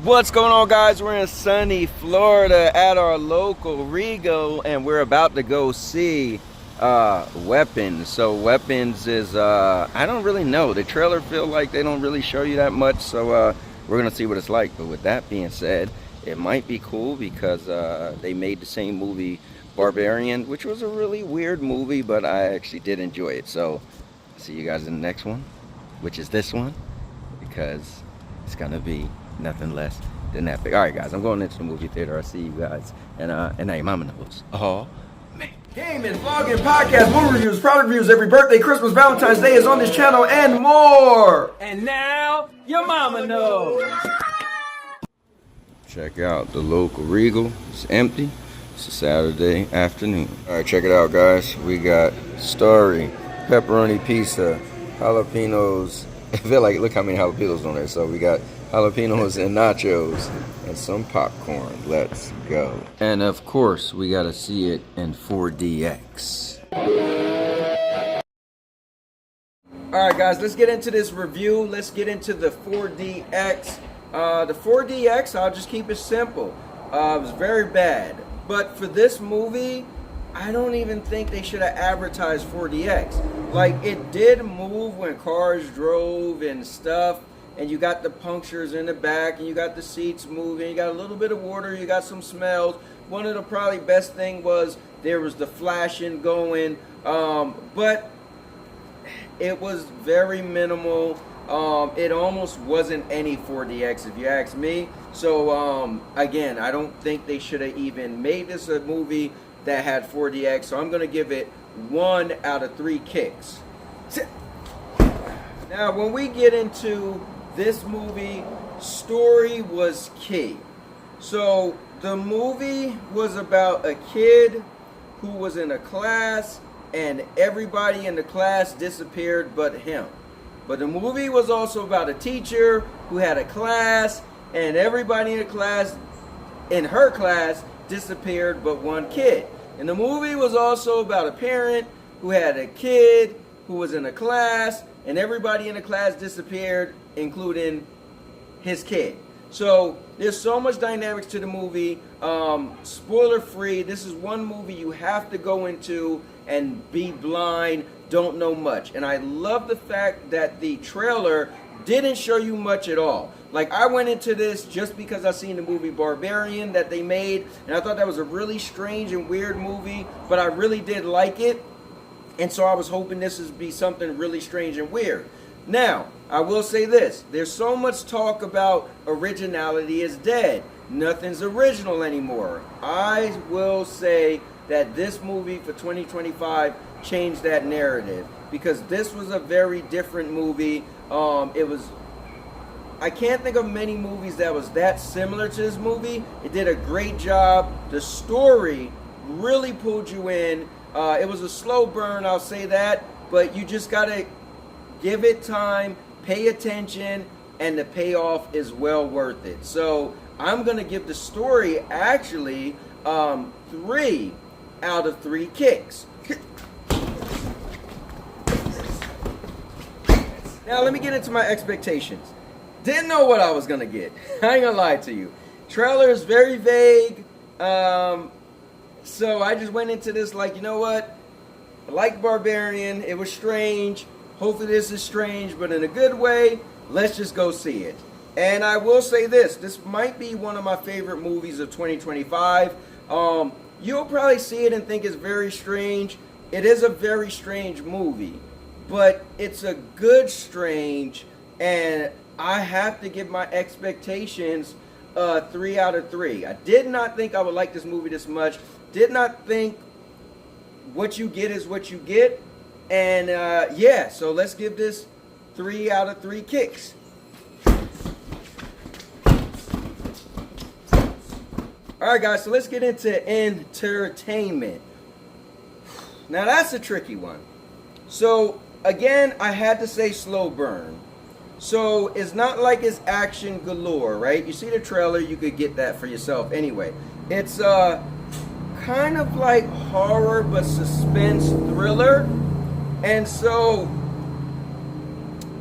What's going on, guys? We're in sunny Florida at our local Regal, and we're about to go see Weapons. So Weapons is I don't really know. The trailer feel like they don't really show you that much, so we're gonna see what it's like. But with that being said, it might be cool because they made the same movie Barbarian, which was a really weird movie, but I actually did enjoy it. So see you guys in the next one, which is this one, because it's gonna be nothing less than that big. All right, guys, I'm going into the movie theater. I'll see you guys, and now your mama knows. Oh man. Gaming, vlogging, podcast, movie reviews, product reviews, every birthday, Christmas, Valentine's Day is on this channel, and more. And now your mama knows. Check out the local Regal. It's empty. It's a Saturday afternoon. All right, check it out, guys. We got Starry, pepperoni pizza, jalapenos. I feel like, look how many jalapenos on there. So we got jalapenos and nachos and some popcorn. Let's go. And of course, we gotta see it in 4DX. All right, guys, let's get into this review. Let's get into the 4DX. The 4DX, I'll just keep it simple. It was very bad. But for this movie, I don't even think they should have advertised 4DX. Like, it did move when cars drove and stuff, and you got the punctures in the back, and you got the seats moving, you got a little bit of water, you got some smells. One of the probably best thing was there was the flashing going, but it was very minimal. It almost wasn't any 4DX, if you ask me. So again, I don't think they should have even made this a movie that had 4DX. So I'm gonna give it 1 out of 3 kicks. Now, when we get into this movie, story was key. So the movie was about a kid who was in a class, and everybody in the class disappeared but him. But the movie was also about a teacher who had a class, and everybody in the class, in her class, disappeared but one kid. And the movie was also about a parent who had a kid who was in a class, and everybody in the class disappeared, including his kid. So there's so much dynamics to the movie. Spoiler free, this is one movie you have to go into and be blind, don't know much. And I love the fact that the trailer didn't show you much at all. Like, I went into this just because I seen the movie Barbarian that they made, and I thought that was a really strange and weird movie, but I really did like it. And so I was hoping this would be something really strange and weird. Now, I will say this. There's so much talk about originality is dead. Nothing's original anymore. I will say that this movie for 2025 changed that narrative, because this was a very different movie. I can't think of many movies that was that similar to this movie. It did a great job. The story really pulled you in. It was a slow burn, I'll say that, but you just gotta give it time, pay attention, and the payoff is well worth it. So I'm gonna give the story actually 3 out of 3 kicks. Now let me get into my expectations. Didn't know what I was gonna get. I ain't gonna lie to you. Trailer is very vague. So I just went into this like, you know what? I like Barbarian. It was strange. Hopefully this is strange, but in a good way. Let's just go see it. And I will say this. This might be one of my favorite movies of 2025. You'll probably see it and think it's very strange. It is a very strange movie. But it's a good strange, and I have to give my expectations 3 out of 3. I did not think I would like this movie this much. Did not think what you get is what you get. And yeah, so let's give this 3 out of 3 kicks. Alright, guys, so let's get into entertainment. Now that's a tricky one. So again, I had to say slow burn. So it's not like it's action galore, right? You see the trailer, you could get that for yourself anyway. It's kind of like horror but suspense thriller. And so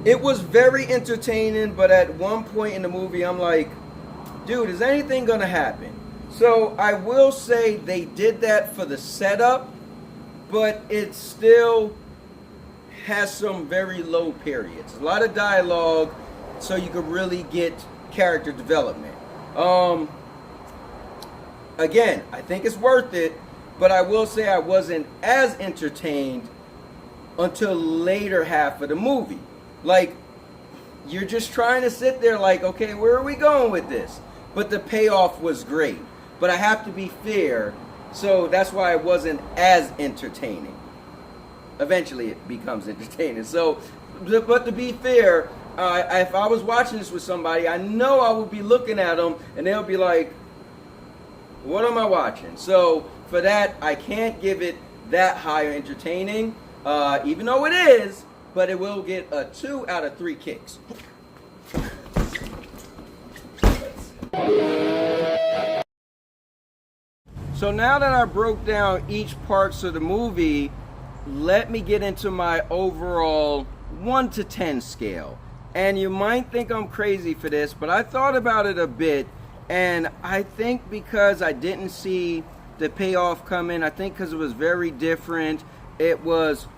it was very entertaining, but at one point in the movie I'm like, dude, is anything gonna happen? So I will say they did that for the setup, but it still has some very low periods. A lot of dialogue, so you could really get character development. Again, I think it's worth it, but I will say I wasn't as entertained until later half of the movie. Like, you're just trying to sit there like, okay, where are we going with this? But the payoff was great. But I have to be fair, so that's why it wasn't as entertaining. Eventually it becomes entertaining. So, but to be fair, if I was watching this with somebody, I know I would be looking at them and they'll be like, what am I watching? So for that, I can't give it that high entertaining, even though it is, but it will get a 2 out of 3 kicks. So now that I broke down each parts of the movie, let me get into my overall 1 to 10 scale. And you might think I'm crazy for this, but I thought about it a bit, and I think because I didn't see the payoff coming, I think because it was very different, it was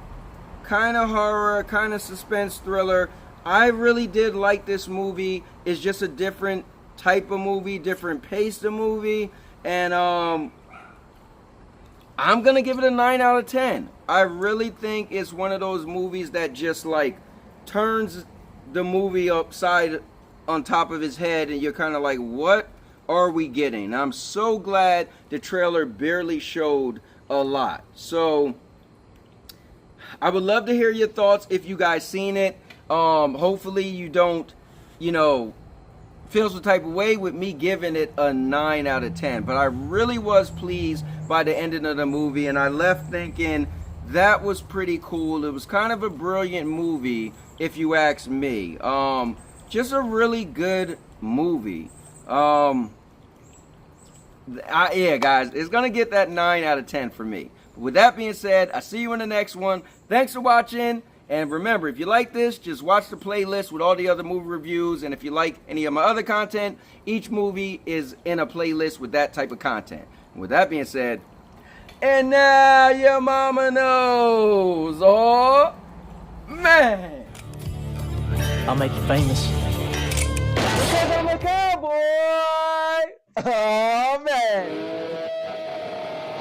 kind of horror, kind of suspense thriller. I really did like this movie. It's just a different type of movie, different pace of movie, and I'm gonna give it a 9 out of 10. I really think it's one of those movies that just like turns the movie upside on top of his head, and you're kind of like, what are we getting? I'm so glad the trailer barely showed a lot. So I would love to hear your thoughts if you guys seen it. Hopefully you don't, feel some type of way with me giving it a 9 out of 10. But I really was pleased by the ending of the movie, and I left thinking that was pretty cool. It was kind of a brilliant movie, if you ask me. Just a really good movie. Yeah, guys, it's gonna get that 9 out of 10 for me. But with that being said, I see you in the next one. Thanks for watching. And remember, if you like this, just watch the playlist with all the other movie reviews. And if you like any of my other content, each movie is in a playlist with that type of content. And with that being said, and now your mama knows. Oh, man. I'll make you famous. Because I'm a cowboy. Oh, man.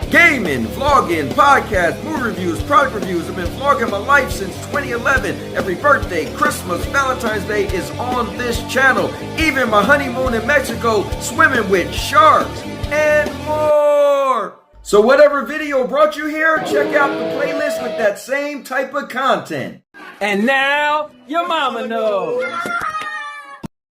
Gaming, vlogging, podcast, movie reviews, product reviews. I've been vlogging my life since 2011. Every birthday, Christmas, Valentines Day is on this channel. Even my honeymoon in Mexico, swimming with sharks, and more. So whatever video brought you here, check out the playlist with that same type of content. And now your mama knows.